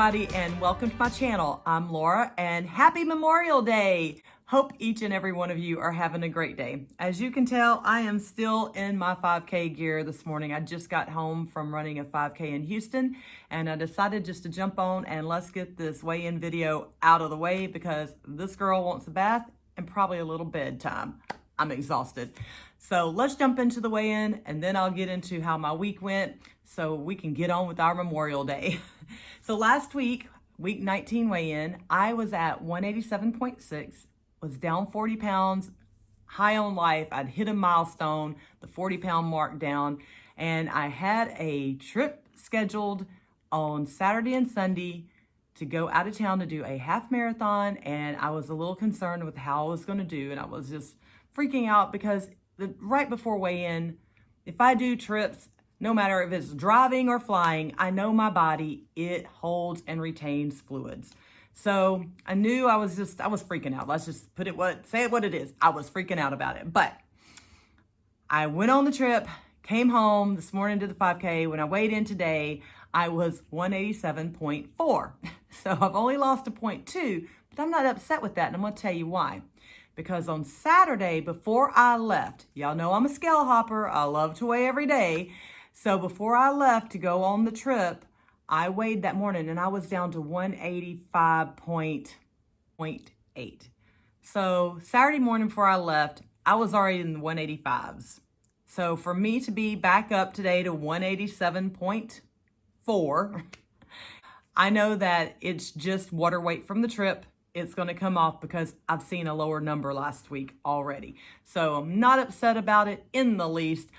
everybody, and welcome to my channel. I'm Laura, and happy Memorial Day. Hope each and every one of you are having a great day. As you can tell, I am still in my 5K gear this morning. I just got home from running a 5K in Houston, and I decided just to jump on and let's get this weigh-in video out of the way because this girl wants a bath and probably a little bedtime. I'm exhausted. So let's jump into the weigh-in, and then I'll get into how my week went so we can get on with our Memorial Day. So last week, week 19 weigh-in, I was at 187.6, was down 40 pounds, high on life. I'd hit a milestone, the 40-pound mark down, and I had a trip scheduled on Saturday and Sunday to go out of town to do a half marathon, and I was a little concerned with how I was going to do, and I was just freaking out because right before weigh-in, if I do trips, no matter if it's driving or flying, I know my body, it holds and retains fluids. So I knew I was freaking out. Let's just say it what it is. I was freaking out about it. But I went on the trip, came home this morning to the 5K. When I weighed in today, I was 187.4. So I've only lost a 0.2, but I'm not upset with that. And I'm going to tell you why. Because on Saturday, before I left, y'all know I'm a scale hopper. I love to weigh every day. So before I left to go on the trip, I weighed that morning and I was down to 185.8. So Saturday morning before I left, I was already in the 185s. So for me to be back up today to 187.4, I know that it's just water weight from the trip. It's going to come off because I've seen a lower number last week already. So I'm not upset about it in the least.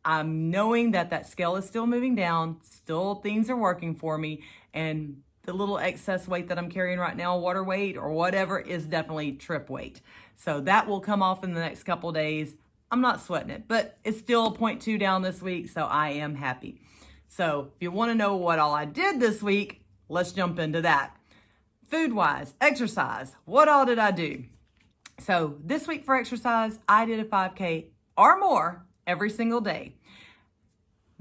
I'm knowing that that scale is still moving down, still things are working for me, and the little excess weight that I'm carrying right now, water weight or whatever, is definitely trip weight. So that will come off in the next couple of days. I'm not sweating it, but it's still a 0.2 down this week, so I am happy. So if you want to know what all I did this week, let's jump into that. Food-wise, exercise, what all did I do? So this week for exercise, I did a 5K or more every single day.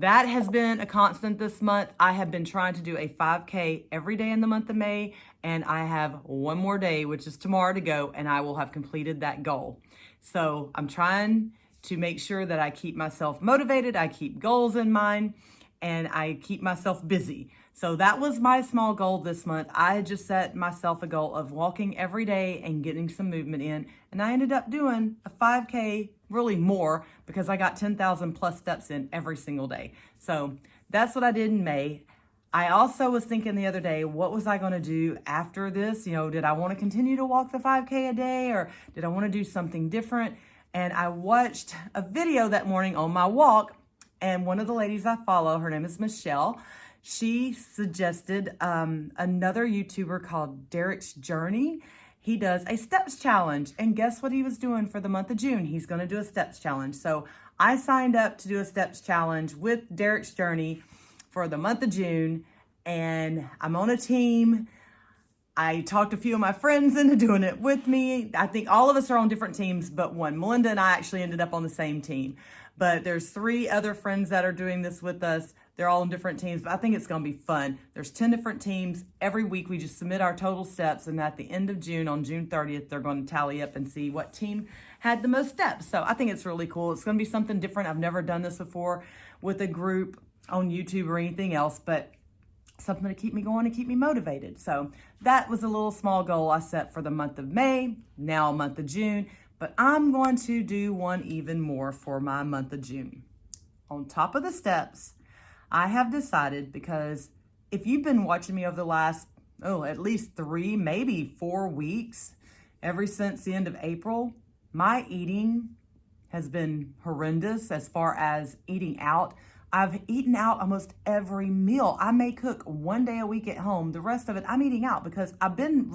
That has been a constant this month. I have been trying to do a 5K every day in the month of May, and I have one more day, which is tomorrow, to go, and I will have completed that goal. So I'm trying to make sure that I keep myself motivated, I keep goals in mind, and I keep myself busy. So that was my small goal this month. I just set myself a goal of walking every day and getting some movement in. And I ended up doing a 5K, really more, because I got 10,000 plus steps in every single day. So that's what I did in May. I also was thinking the other day, what was I going to do after this? You know, did I want to continue to walk the 5K a day, or did I want to do something different? And I watched a video that morning on my walk, and one of the ladies I follow, her name is Michelle, she suggested another YouTuber called Derek's Journey. He does a steps challenge, and guess what he was doing for the month of June? He's going to do a steps challenge. So I signed up to do a steps challenge with Derek's Journey for the month of June, and I'm on a team. I talked a few of my friends into doing it with me. I think all of us are on different teams but one. Melinda and I actually ended up on the same team. But there's 3 other friends that are doing this with us. They're all on different teams, but I think it's going to be fun. There's 10 different teams. Every week we just submit our total steps, and at the end of June, on June 30th, they're going to tally up and see what team had the most steps. So I think it's really cool. It's going to be something different. I've never done this before with a group on YouTube or anything else, but something to keep me going and keep me motivated. So that was a little small goal I set for the month of May, now month of June, but I'm going to do one even more for my month of June. On top of the steps, I have decided, because if you've been watching me over the last, at least 3, maybe 4 weeks, ever since the end of April, my eating has been horrendous as far as eating out. I've eaten out almost every meal. I may cook one day a week at home. The rest of it, I'm eating out because I've been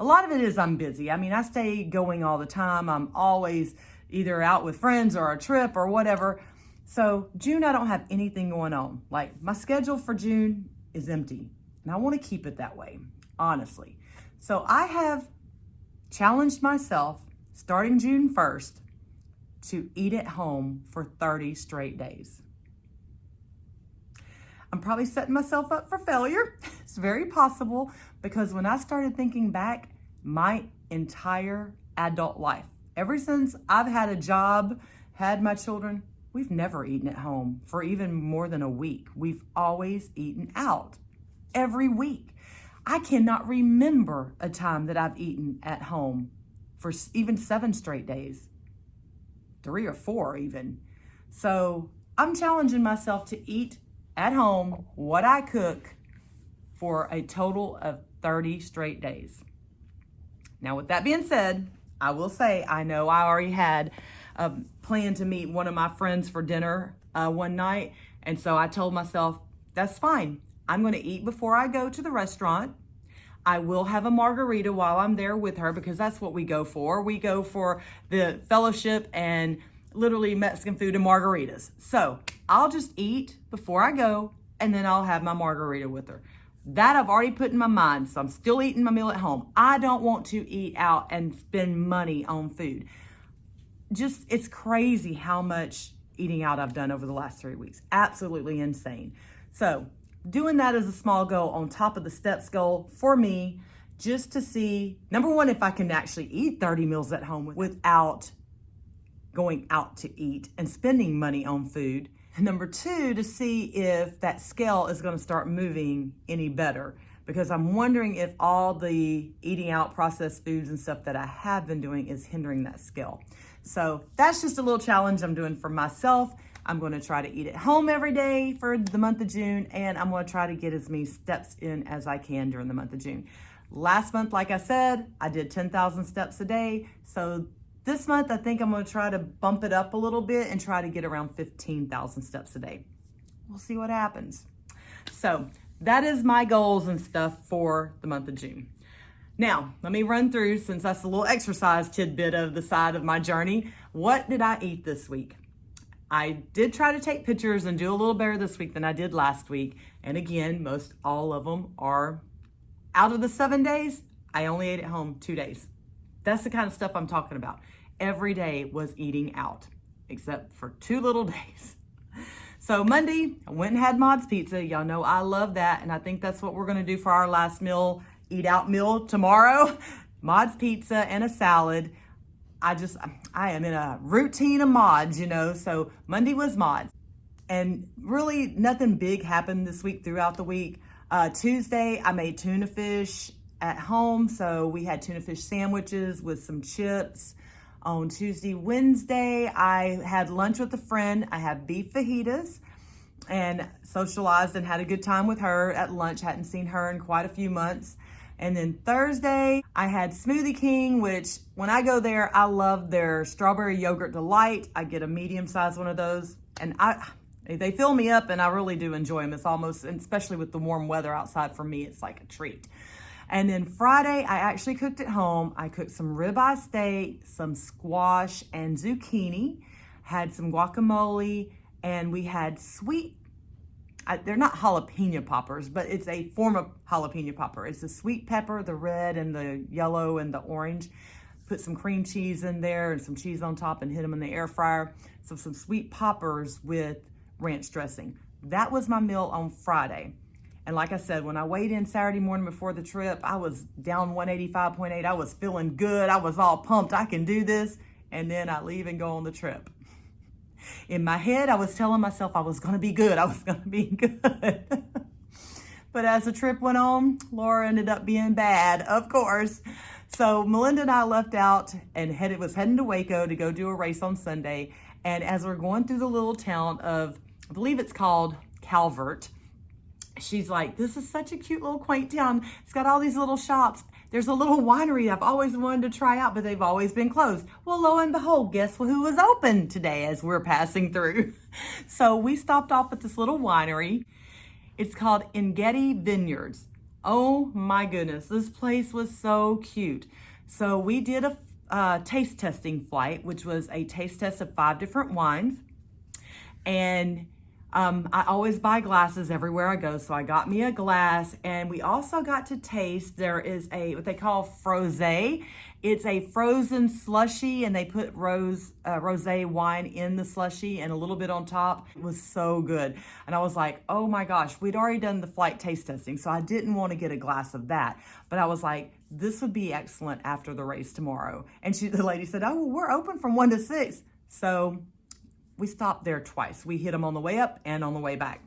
a lot of it is I'm busy. I mean, I stay going all the time. I'm always either out with friends or a trip or whatever. So June, I don't have anything going on. Like, my schedule for June is empty, and I want to keep it that way, honestly. So I have challenged myself starting June 1st to eat at home for 30 straight days. I'm probably setting myself up for failure. It's very possible because when I started thinking back, my entire adult life, ever since I've had a job, had my children, we've never eaten at home for even more than a week. We've always eaten out every week. I cannot remember a time that I've eaten at home for even 7 straight days, 3 or 4 even. So I'm challenging myself to eat at home what I cook for a total of 30 straight days. Now, with that being said, I will say I know I already had a plan to meet one of my friends for dinner one night. And so I told myself, that's fine. I'm going to eat before I go to the restaurant. I will have a margarita while I'm there with her because that's what we go for. We go for the fellowship and literally Mexican food and margaritas. So I'll just eat before I go and then I'll have my margarita with her. That I've already put in my mind, so I'm still eating my meal at home. I don't want to eat out and spend money on food. Just, it's crazy how much eating out I've done over the last 3 weeks. Absolutely insane. So doing that as a small goal on top of the steps goal for me, just to see, number one, if I can actually eat 30 meals at home without going out to eat and spending money on food. And number two, to see if that scale is going to start moving any better, because I'm wondering if all the eating out processed foods and stuff that I have been doing is hindering that scale. So that's just a little challenge I'm doing for myself. I'm going to try to eat at home every day for the month of June, and I'm going to try to get as many steps in as I can during the month of June. Last month, like I said, I did 10,000 steps a day. So this month, I think I'm going to try to bump it up a little bit and try to get around 15,000 steps a day. We'll see what happens. So that is my goals and stuff for the month of June. Now, let me run through, since that's a little exercise tidbit of the side of my journey. What did I eat this week? I did try to take pictures and do a little better this week than I did last week. And again, most all of them are out of the 7 days. I only ate at home 2 days. That's the kind of stuff I'm talking about. Every day was eating out, except for 2 little days. So Monday, I went and had Mod's Pizza. Y'all know I love that. And I think that's what we're going to do for our last meal, eat out meal tomorrow. Mod's Pizza and a salad. I am in a routine of Mods, you know. So Monday was Mods. And really nothing big happened this week throughout the week. Tuesday, I made tuna fish at home. So we had tuna fish sandwiches with some chips. On Tuesday, Wednesday, I had lunch with a friend. I had beef fajitas and socialized and had a good time with her at lunch. Hadn't seen her in quite a few months. And then Thursday, I had Smoothie King, which when I go there, I love their strawberry yogurt delight. I get a medium-sized one of those, and they fill me up, and I really do enjoy them. It's almost, and especially with the warm weather outside, for me, it's like a treat. And then Friday, I actually cooked at home. I cooked some ribeye steak, some squash and zucchini, had some guacamole, and we had they're not jalapeno poppers, but it's a form of jalapeno popper. It's the sweet pepper, the red and the yellow and the orange. Put some cream cheese in there and some cheese on top and hit them in the air fryer. So some sweet poppers with ranch dressing. That was my meal on Friday. And like I said, when I weighed in Saturday morning before the trip, I was down 185.8. I was feeling good. I was all pumped. I can do this. And then I leave and go on the trip. In my head, I was telling myself I was going to be good. I was going to be good. But as the trip went on, Laura ended up being bad, of course. So Melinda and I left out and was heading to Waco to go do a race on Sunday. And as we're going through the little town of, I believe it's called Calvert, she's like, this is such a cute little quaint town. It's got all these little shops. There's a little winery I've always wanted to try out, but they've always been closed. Well, lo and behold, guess who was open today as we're passing through? So we stopped off at this little winery. It's called Engedi Vineyards. Oh my goodness, this place was so cute. So we did a taste testing flight, which was a taste test of 5 different wines. And I always buy glasses everywhere I go, so I got me a glass, and we also got to taste, there is what they call frosé. It's a frozen slushy, and they put rosé wine in the slushy and a little bit on top. It was so good. And I was like, oh my gosh, we'd already done the flight taste testing, so I didn't want to get a glass of that. But I was like, this would be excellent after the race tomorrow. And the lady said, oh, well, we're open from 1 to 6. So we stopped there twice. We hit them on the way up and on the way back.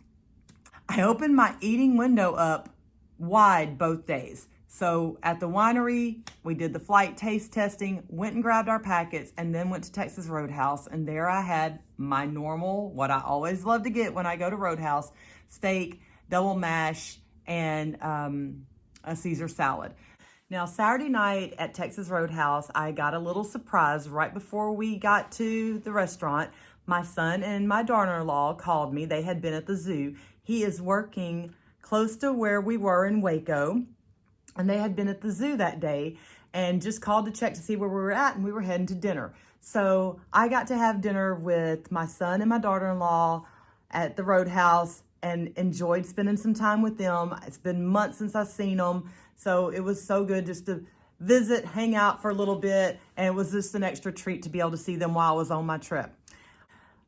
I opened my eating window up wide both days. So at the winery, we did the flight taste testing, went and grabbed our packets, and then went to Texas Roadhouse. And there I had my normal, what I always love to get when I go to Roadhouse, steak, double mash, and a Caesar salad. Now, Saturday night at Texas Roadhouse, I got a little surprise right before we got to the restaurant. My son and my daughter-in-law called me. They had been at the zoo. He is working close to where we were in Waco, and they had been at the zoo that day and just called to check to see where we were at, and we were heading to dinner. So I got to have dinner with my son and my daughter-in-law at the Roadhouse and enjoyed spending some time with them. It's been months since I've seen them, so it was so good just to visit, hang out for a little bit, and it was just an extra treat to be able to see them while I was on my trip.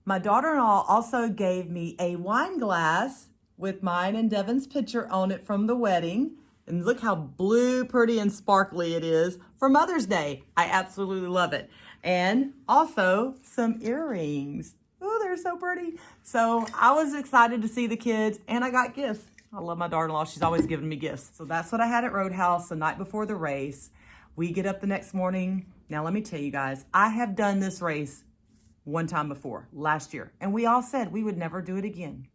My daughter-in-law also gave me a wine glass with mine and Devin's picture on it from the wedding. And look how blue, pretty, and sparkly it is for Mother's Day. I absolutely love it. And also some earrings. Oh, they're so pretty. So I was excited to see the kids, and I got gifts. I love my daughter-in-law. She's always giving me gifts. So that's what I had at Roadhouse the night before the race. We get up the next morning. Now, let me tell you guys, I have done this race one time before, last year, and we all said we would never do it again.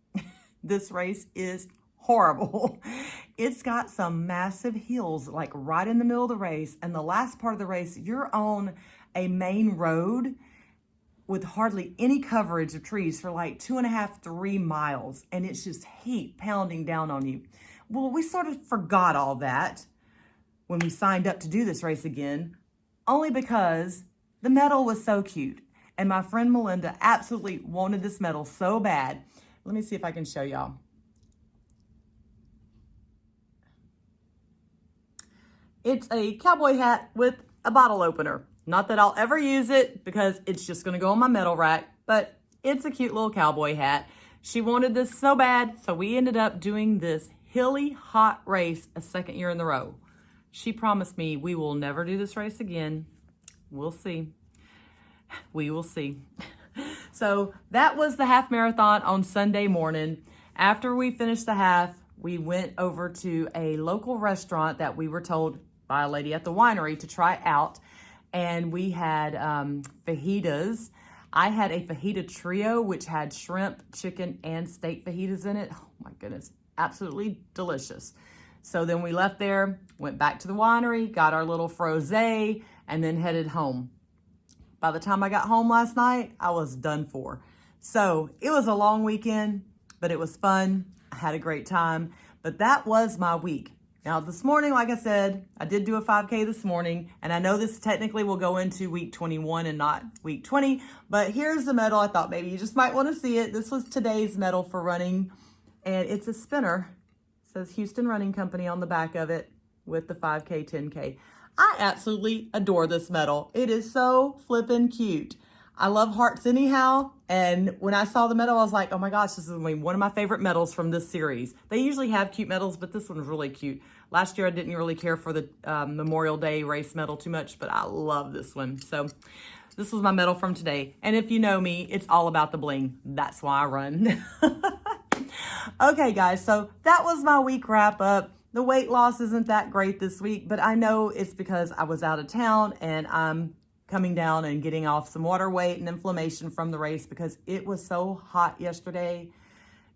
This race is horrible. It's got some massive hills, like right in the middle of the race, and the last part of the race, you're on a main road with hardly any coverage of trees for like 2.5, 3 miles, and it's just heat pounding down on you. Well, we sort of forgot all that when we signed up to do this race again, only because the medal was so cute. And my friend Melinda absolutely wanted this medal so bad. Let me see if I can show y'all. It's a cowboy hat with a bottle opener. Not that I'll ever use it because it's just gonna go on my medal rack, but it's a cute little cowboy hat. She wanted this so bad, so we ended up doing this hilly, hot race a second year in a row. She promised me we will never do this race again. We'll see. We will see. So that was the half marathon on Sunday morning. After we finished the half, we went over to a local restaurant that we were told by a lady at the winery to try out. And we had fajitas. I had a fajita trio, which had shrimp, chicken, and steak fajitas in it. Oh my goodness, absolutely delicious. So then we left there, went back to the winery, got our little frosé, and then headed home. By the time I got home last night, I was done for. So it was a long weekend, but it was fun. I had a great time, but that was my week. Now this morning, like I said, I did do a 5K this morning, and I know this technically will go into week 21 and not week 20, but here's the medal. I thought maybe you just might want to see it. This was today's medal for running, and it's a spinner. It says Houston Running Company on the back of it with the 5K, 10K. I absolutely adore this medal. It is so flippin' cute. I love hearts anyhow, and when I saw the medal, I was like, oh my gosh, this is one of my favorite medals from this series. They usually have cute medals, but this one's really cute. Last year, I didn't really care for the Memorial Day race medal too much, but I love this one. So this was my medal from today. And if you know me, it's all about the bling. That's why I run. Okay, guys, so that was my week wrap up. The weight loss isn't that great this week, but I know it's because I was out of town and I'm coming down and getting off some water weight and inflammation from the race because it was so hot yesterday.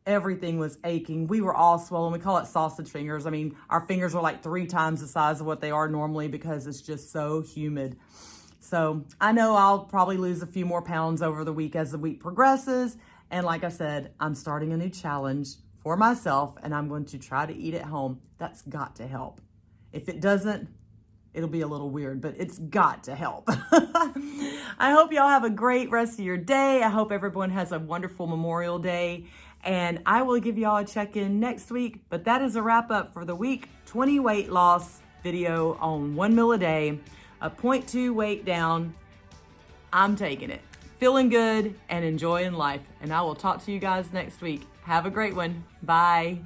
Everything was aching. We were all swollen. We call it sausage fingers. I mean, our fingers were like 3 times the size of what they are normally because it's just so humid. So I know I'll probably lose a few more pounds over the week as the week progresses. And like I said, I'm starting a new challenge for myself, and I'm going to try to eat at home. That's got to help. If it doesn't, it'll be a little weird, but it's got to help. I hope y'all have a great rest of your day. I hope everyone has a wonderful Memorial Day. And I will give y'all a check-in next week, but that is a wrap up for the week 20 weight loss video on 1 meal a day, a 0.2 weight down. I'm taking it. Feeling good and enjoying life. And I will talk to you guys next week. Have a great one. Bye.